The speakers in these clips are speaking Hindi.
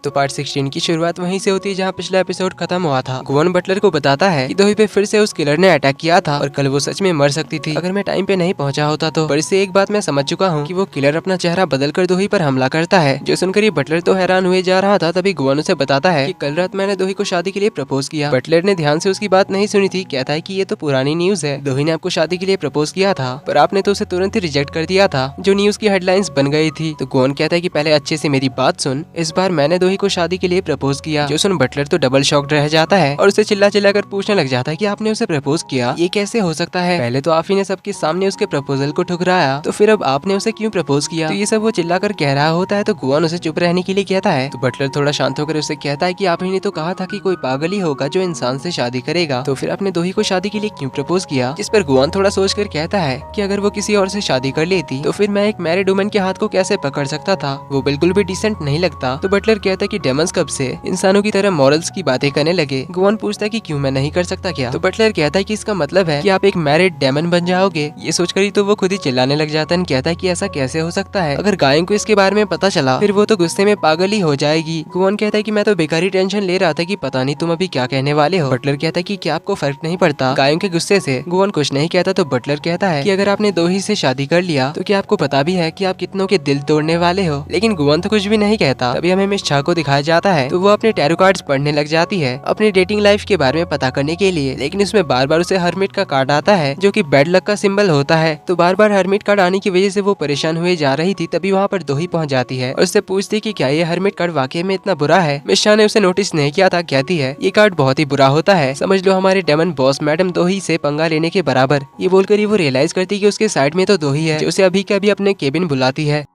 तो पार्ट 16 की शुरुआत वहीं से होती है जहाँ पिछला एपिसोड खत्म हुआ था। गुवन बटलर को बताता है कि दोही पे फिर से उस किलर ने अटैक किया था और कल वो सच में मर सकती थी अगर मैं टाइम पे नहीं पहुंचा होता तो। पर इससे एक बात मैं समझ चुका हूँ कि वो किलर अपना चेहरा बदलकर दोही पर हमला करता है। जो सुनकर ये बटलर तो हैरान हुए जा रहा था। तभी गुवन उसे बताता है कि कल रात मैंने दोही को शादी के लिए प्रपोज किया। बटलर ने ध्यान से उसकी बात नहीं सुनी थी। कहता है कि ये तो पुरानी न्यूज है, दोही ने आपको शादी के लिए प्रपोज किया था पर आपने तो उसे तुरंत ही रिजेक्ट कर दिया था जो न्यूज की हेडलाइंस बन गई थी। तो गुवन कहता है कि पहले अच्छे से मेरी बात सुन, इस बार मैंने दोही को शादी के लिए प्रपोज किया। जो सुन बटलर तो डबल शॉक्ड रह जाता है और उसे चिल्ला चिल्ला कर पूछने लग जाता है कि आपने उसे प्रपोज किया, ये कैसे हो सकता है? पहले तो आप ही ने सबके सामने उसके प्रपोजल को ठुकराया, तो फिर अब आपने उसे क्यों प्रपोज किया? तो ये सब वो चिल्ला कर कह रहा होता है। तो गुवन उसे चुप रहने के लिए कहता है। तो बटलर थोड़ा शांत होकर उसे कहता है कि आप ही ने तो कहा था कि कोई पागल ही होगा जो इंसान से शादी करेगा, तो फिर आपने दोही को शादी के लिए क्यों प्रपोज किया? जिस पर गुवन थोड़ा सोच कर कहता है कि अगर वो किसी और से शादी कर लेती तो फिर मैं एक मैरिड वुमन के हाथ को कैसे पकड़ सकता था, वो बिल्कुल भी डिसेंट नहीं लगता। तो बटलर कहता है कि डेमंस कब से इंसानों की तरह मॉरल्स की बातें करने लगे। गुवन पूछता है कि क्यों मैं नहीं कर सकता क्या? तो बटलर कहता है कि इसका मतलब है कि आप एक मैरिड डेमन बन जाओगे। ये सोचकर ही तो वो खुद ही चिल्लाने लग जाता है। कहता है कि ऐसा कैसे हो सकता है? अगर गायों को इसके बारे में पता चला फिर वो तो गुस्से में पागल ही हो जाएगी। गुवन कहता है कि मैं तो बेकारी टेंशन ले रहा था कि पता नहीं तुम अभी क्या कहने वाले हो। बटलर कहता है कि क्या आपको फर्क नहीं पड़ता गायों के गुस्से से? गुवन कुछ नहीं कहता। तो बटलर कहता है कि अगर आपने दोही से शादी कर लिया तो क्या आपको पता भी है कि आप कितनों के दिल तोड़ने वाले हो? लेकिन गुवन तो कुछ भी नहीं कहता। तभी हमें मिस छा को दिखाया जाता है तो वो अपने टैरो कार्ड्स पढ़ने लग जाती है अपने डेटिंग लाइफ के बारे में पता करने के लिए। लेकिन उसमें बार बार उसे हर्मिट का कार्ड आता है जो कि बैड लक का सिंबल होता है। तो बार बार हर्मिट कार्ड आने की वजह से वो परेशान हुए जा रही थी। तभी वहाँ पर दोही पहुँच जाती है और उससे पूछती कि क्या ये हर्मिट कार्ड वाकई में इतना बुरा है? मिस शाह ने उसे नोटिस नहीं किया था। कहती है ये कार्ड बहुत ही बुरा होता है, समझ लो हमारे डेमन बॉस मैडम दोही से पंगा लेने के बराबर। ये बोलकर ही वो रियलाइज करती कि उसके साइड में तो दोही है जो उसे अभी के अभी अपने केबिन बुलाती है।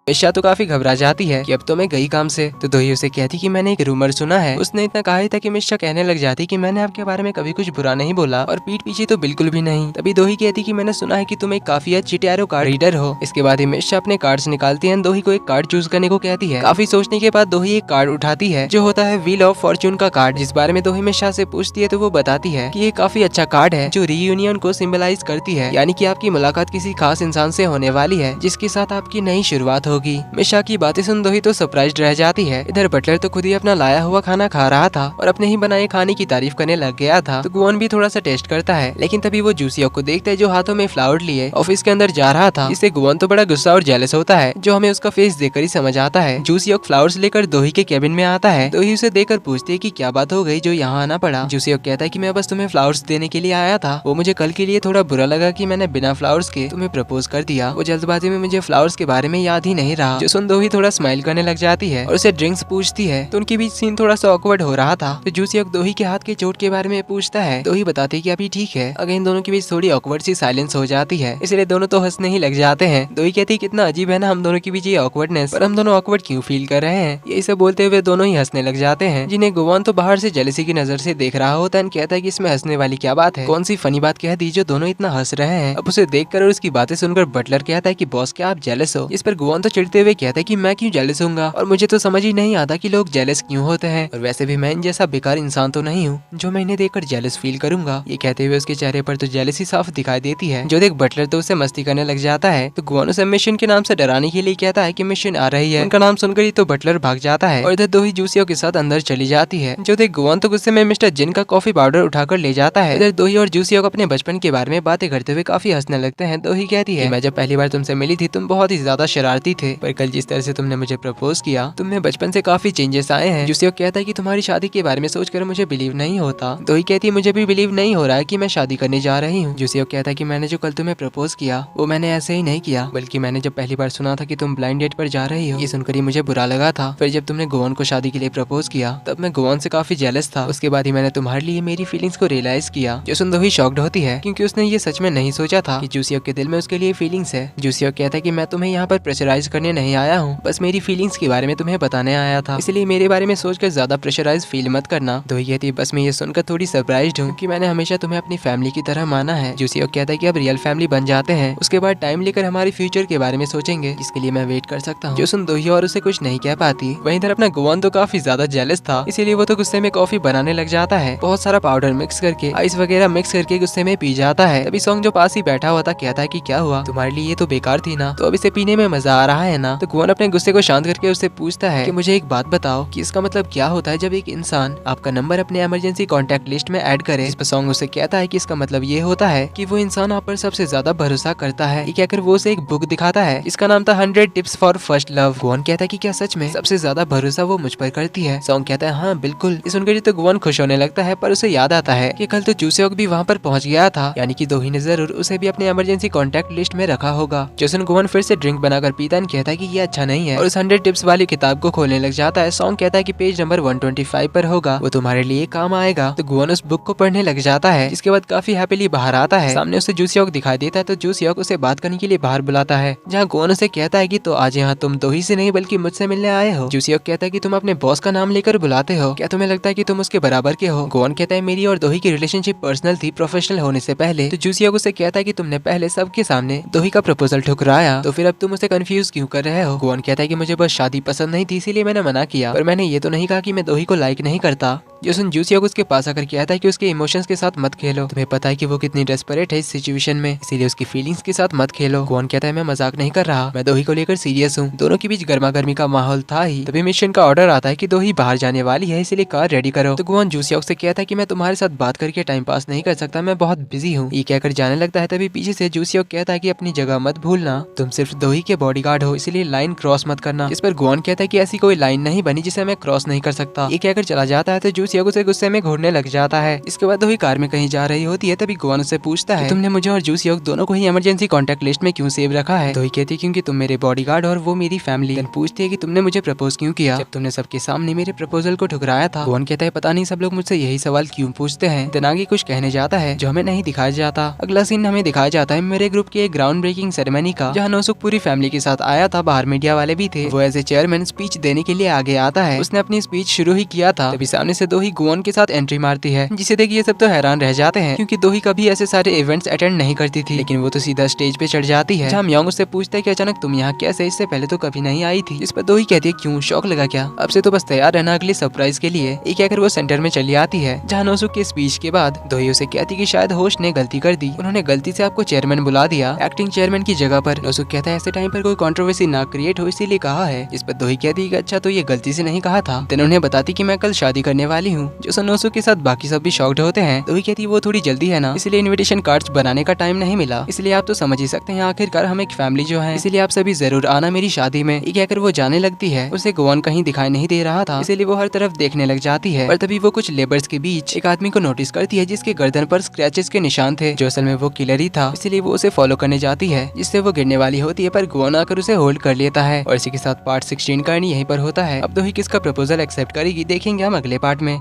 मिशा तो काफी घबरा जाती है कि अब तो मैं गई काम से। तो दोही उसे कहती कि मैंने एक रूमर सुना है। उसने इतना कहा ही था कि मिशा कहने लग जाती कि मैंने आपके बारे में कभी कुछ बुरा नहीं बोला और पीठ पीछे तो बिल्कुल भी नहीं। तभी दोही कहती कि मैंने सुना है कि तुम एक काफी अच्छी टैरो कार्ड रीडर हो। इसके बाद ही मिशा अपने कार्ड्स निकालती है, दोही को एक कार्ड चूज करने को कहती है। काफी सोचने के बाद दोही एक कार्ड उठाती है जो होता है व्हील ऑफ फॉर्च्यून का कार्ड, जिस बारे में दोही मिशा से पूछती है तो वो बताती है कि ये काफी अच्छा कार्ड है जो रीयूनियन को सिंबलाइज करती है, यानी कि आपकी मुलाकात किसी खास इंसान से होने वाली है जिसके साथ आपकी नई शुरुआत होगी। मिशा की बातें सुन दोही तो सरप्राइज्ड रह जाती है। इधर बटलर तो खुद ही अपना लाया हुआ खाना खा रहा था और अपने ही बनाए खाने की तारीफ करने लग गया था। तो गुवन भी थोड़ा सा टेस्ट करता है, लेकिन तभी वो जूसियोक को देखता है जो हाथों में फ्लावर लिए ऑफिस के अंदर जा रहा था। इससे गुवन तो बड़ा गुस्सा और जेलस होता है जो हमें उसका फेस देखकर ही समझ आता है। जूसियोक फ्लावर्स लेकर दोही के केबिन में आता है। दोही उसे देखकर पूछती है कि क्या बात हो गई जो यहाँ आना पड़ा। जूसियोक कहता है कि मैं बस तुम्हें फ्लावर्स देने के लिए आया था, वो मुझे कल के लिए थोड़ा बुरा लगा कि मैंने बिना फ्लावर्स के तुम्हें प्रपोज कर दिया। वो जल्दबाजी में मुझे फ्लावर्स के बारे में याद ही नहीं रहा। जो सुन दोही थोड़ा स्माइल करने लग जाती है और उसे ड्रिंक्स पूछती है। तो उनके बीच सीन थोड़ा सा ऑकवर्ड हो रहा था। तो जूसियोक दोही के हाथ के चोट के बारे में पूछता है। दोही बताती है कि अभी ठीक है। अगर इन दोनों के बीच थोड़ी ऑकवर्ड सी साइलेंस हो जाती है, इसलिए दोनों तो हंसने ही लग जाते हैं। दोही कहती है कितना अजीब है ना हम दोनों के बीच ये ऑकवर्डनेस, पर हम दोनों ऑकवर्ड क्यों फील कर रहे हैं? यही सब बोलते हुए दोनों ही हंसने लग जाते हैं, जिन्हें गुवन तो बाहर से जेलसी की नजर से देख रहा होता है। कहता है कि इसमें हंसने वाली क्या बात है, कौन सी फनी बात कह दी जो दोनों इतना हंस रहे हैं? अब उसे देखकर और उसकी बातें सुनकर बटलर कहता है कि बॉस क्या आप जेलस हो? इस पर गुवन तो चिढ़ते हुए कहता है कि मैं क्यों जेलस होऊंगा और मुझे तो समझ ही नहीं आता कि लोग जेलस क्यों होते हैं, और वैसे भी मैं इन जैसा बेकार इंसान तो नहीं हूँ जो मैं इन्हें देखकर जेलस फील करूंगा। ये कहते हुए उसके चेहरे पर तो जेलसी साफ दिखाई देती है। जो देख बटलर तो उसे मस्ती करने लग जाता है। तो गुवन उसे मिशन के नाम से डराने के लिए कहता है कि मिशन आ रही है। उनका नाम सुनकर ही तो बटलर भाग जाता है और इधर दोही जूसियोक के साथ अंदर चली जाती है। जो देख गुवन तो गुस्से में मिस्टर जिन का कॉफी पाउडर उठाकर ले जाता है। इधर दोही और जूसियोक अपने बचपन के बारे में बातें करते हुए काफी हंसने लगते हैं। दोही कहती है मैं जब पहली बार तुमसे मिली थी तुम बहुत ही ज्यादा शरारती थे, पर कल जिस तरह से तुमने मुझे प्रपोज किया तुमने बचपन से काफी चेंजेस आए हैं। जूसियोक कहता है कि तुम्हारी शादी के बारे में सोचकर मुझे बिलीव नहीं होता। दोही कहती है मुझे भी बिलीव नहीं हो रहा है कि मैं शादी करने जा रही हूँ। जूसियोक कहता है कि मैंने जो कल तुम्हें प्रपोज किया वो मैंने ऐसे ही नहीं किया, बल्कि मैंने जब पहली बार सुना था कि तुम ब्लाइंड डेट पर जा रही हो, ये सुनकर ही मुझे बुरा लगा था। फिर जब तुमने गुवन को शादी के लिए प्रपोज किया तब मैं गुवन से काफी जेलस था। उसके बाद ही मैंने तुम्हारे लिए मेरी फीलिंग्स को रियलाइज किया। जो सुन दोही शॉक्ड होती है क्योंकि उसने ये सच में नहीं सोचा था कि जूसियोक के दिल में उसके लिए फीलिंग्स है। जूसियोक कहता है कि मैं तुम्हें यहाँ पर प्रेशराइज करने नहीं आया हूँ, बस मेरी फीलिंग्स के बारे में तुम्हें बताने आया था, इसलिए मेरे बारे में सोचकर ज्यादा प्रेशराइज फील मत करना। दोही कहती है बस मैं ये सुनकर थोड़ी सरप्राइज्ड हूँ कि मैंने हमेशा तुम्हें अपनी फैमिली की तरह माना है। जूसियोक कहता है कि अब रियल फैमिली बन जाते हैं, उसके बाद टाइम लेकर हमारी फ्यूचर के बारे में सोचेंगे, जिसके लिए मैं वेट कर सकता हूँ। जो सुन दोही और उसे कुछ नहीं कह पाती। वहीं इधर अपना गुवन तो काफी ज्यादा जेलस था, इसीलिए वो तो गुस्से में कॉफी बनाने लग जाता है। बहुत सारा पाउडर मिक्स करके आइस वगैरह मिक्स करके गुस्से में पी जाता है। तभी सॉन्ग जो पास ही बैठा हुआ था कहता है कि क्या हुआ, तुम्हारे लिए ये तो बेकार थी ना, तो अब इसे पीने में मजा आ रहा रहा है ना। तो गुवन अपने गुस्से को शांत करके उससे पूछता है कि मुझे एक बात बताओ कि इसका मतलब क्या होता है जब एक इंसान आपका नंबर अपने इमरजेंसी कॉन्टैक्ट लिस्ट में ऐड करे। इस पर सॉन्ग उसे कहता है कि इसका मतलब ये होता है कि वो इंसान आप पर सबसे ज्यादा भरोसा करता है। ये कहकर वो उसे एक बुक दिखाता है जिसका नाम था 100 टिप्स फॉर फर्स्ट लव। गुवन कहता है कि क्या सच में सबसे ज्यादा भरोसा वो मुझ पर करती है। सॉन्ग कहता है हाँ बिल्कुल। ये सुनकर तो गुवन खुश होने लगता है, पर उसे याद आता है कि कल तो जूसेओक भी वहाँ पर पहुँच गया था, यानी कि दोही ने जरूर उसे भी अपने इमरजेंसी कॉन्टैक्ट लिस्ट में रखा होगा। जोसन गुवन फिर से ड्रिंक बनाकर पीता है, कहता है कि ये अच्छा नहीं है और उस 100 टिप्स वाली किताब को खोलने लग जाता है। सॉन्ग कहता है कि पेज नंबर 125 पर होगा, वो तुम्हारे लिए काम आएगा। तो गुवन उस बुक को पढ़ने लग जाता है, जिसके बाद काफी हैप्पीली बाहर आता है। सामने उसे जूसेओक दिखाई देता है, तो जूसेओक उसे बात करने के लिए बाहर बुलाता है, जहाँ गुवन उसे कहता है कि तो आज यहाँ तुम दोही से नहीं बल्कि मुझसे मिलने आए हो। जूसेओक कहता है कि तुम अपने बॉस का नाम लेकर बुलाते हो, क्या तुम्हें लगता है कि तुम उसके बराबर के हो। गुवन कहता है मेरी और दोही की रिलेशनशिप पर्सनल थी, प्रोफेशनल होने से पहले। तो जूसेओक उसे कहता है कि तुमने पहले सबके सामने दोही का प्रपोजल ठुकराया, तो फिर अब तुम उसे कंफ्यूज क्यों कर रहे हो। गुवन कहता है कि मुझे बस शादी पसंद नहीं थी, इसीलिए मैंने मना किया, पर मैंने ये तो नहीं कहा कि मैं दोही को लाइक नहीं करता। जोसन जूसेओक उसके पास आकर कहता है कि उसके इमोशंस के साथ मत खेलो, तुम्हें पता है कि वो कितनी डेस्परेट है इस सिचुएशन में, इसीलिए उसकी फीलिंग्स के साथ मत खेलो। गुवन कहता है मैं मजाक नहीं कर रहा, मैं दोही को लेकर सीरियस हूँ। दोनों के बीच गर्मा गर्मी का माहौल था ही, तभी मिशन का ऑर्डर आता है कि दोही बाहर जाने वाली है, इसलिए कार रेडी करो। तो गुवन जूसेओक से कहता है कि मैं तुम्हारे साथ बात करके टाइम पास नहीं कर सकता, मैं बहुत बिजी हूँ। ये कहकर जाने लगता है, तभी पीछे से जूसेओक कहता है कि अपनी जगह मत भूलना, तुम सिर्फ दोही के बॉडीगार्ड हो, इसलिए लाइन क्रॉस मत करना। इस पर गुवन कहता है कि ऐसी कोई लाइन नहीं बनी जिसे मैं क्रॉस नहीं कर सकता। ये कहकर चला जाता है, तो जूसेओक उसे गुस्से में घूरने लग जाता है। इसके बाद दोही कार में कहीं जा रही होती है, तभी गुवन उससे पूछता है तुमने मुझे और जूसेओक दोनों को ही इमरजेंसी कॉन्टैक्ट लिस्ट में क्यों सेव रखा है। दोही कहती है क्योंकि तुम मेरे बॉडीगार्ड और वो मेरी फैमिली। देन पूछती है कि तुमने मुझे प्रपोज क्यों किया, जब तुमने सबके सामने मेरे प्रपोजल को ठुकराया था। गुवन कहता है पता नहीं सब लोग मुझसे यही सवाल क्यों पूछते हैं। देन आगे कुछ कहने जाता है जो हमें नहीं दिखाया जाता। अगला सीन हमें दिखाया जाता है मेरे ग्रुप की एक ग्राउंड ब्रेकिंग सेरेमनी का, जहाँ नोसुक पूरी फैमिली के साथ आया था, बाहर मीडिया वाले भी थे। वो एज ए चेयरमैन स्पीच देने के लिए आगे आता है। उसने अपनी स्पीच शुरू ही किया था, तभी सामने से दोही गुवन के साथ एंट्री मारती है, जिसे देख ये सब तो हैरान रह जाते हैं, क्योंकि दोही कभी ऐसे सारे इवेंट्स अटेंड नहीं करती थी, लेकिन वो तो सीधा स्टेज पे चढ़ जाती है। जहाँ म्योंग उससे पूछता है कि अचानक तुम यहाँ कैसे, इससे पहले तो कभी नहीं आई थी। इस पर दोही कहती है क्यों, शौक लगा क्या, अब से तो बस तैयार रहना अगले सरप्राइज के लिए। ये कहकर वो सेंटर में चली आती है, जहाँ नोसुक के स्पीच के बाद दोही उसे कहती कि शायद होस्ट ने गलती कर दी, उन्होंने गलती से आपको चेयरमैन बुला दिया एक्टिंग चेयरमैन की जगह पर। नोसुक कहता है ऐसे टाइम पर कोई कंट्रोवर्सी ना क्रिएट हो इसीलिए कहा है। इस पर दोही कहती है अच्छा तो ये गलती से नहीं कहा था। देन उन्हें बताती कि मैं कल शादी करने वाली हूँ। जो नोसुक के साथ बाकी सब भी शॉक्ड होते हैं। दोही कहती है वो थोड़ी जल्दी है ना, इसलिए इनविटेशन कार्ड्स बनाने का टाइम नहीं मिला, इसलिए आप तो समझ ही सकते हैं आखिरकार हम एक फैमिली जो है, इसलिए आप सभी जरूर आना मेरी शादी में। ये कहकर वो जाने लगती है। उसे गुवन कहीं दिखाई नहीं दे रहा था, इसलिए वो हर तरफ देखने लग जाती है। पर तभी वो कुछ लेबर्स के बीच एक आदमी को नोटिस करती है जिसके गर्दन पर स्क्रैचेस के निशान थे, जो असल में वो किलर ही था। इसलिए वो उसे फॉलो करने जाती है, जिससे वो गिरने वाली होती है, पर गुवन आकर उसे होल्ड कर लेता है। और इसी के साथ पार्ट 16 का एंड यहीं पर होता है। अब दोही किसका प्रपोजल एक्सेप्ट करेगी देखेंगे हम अगले पार्ट में।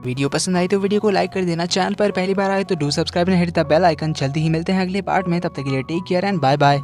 वीडियो पसंद आई तो वीडियो को लाइक कर देना, चैनल पर पहली बार आए तो do subscribe and hit the bell icon. जल्दी ही मिलते हैं अगले पार्ट में, तब तक के लिए take care and bye bye.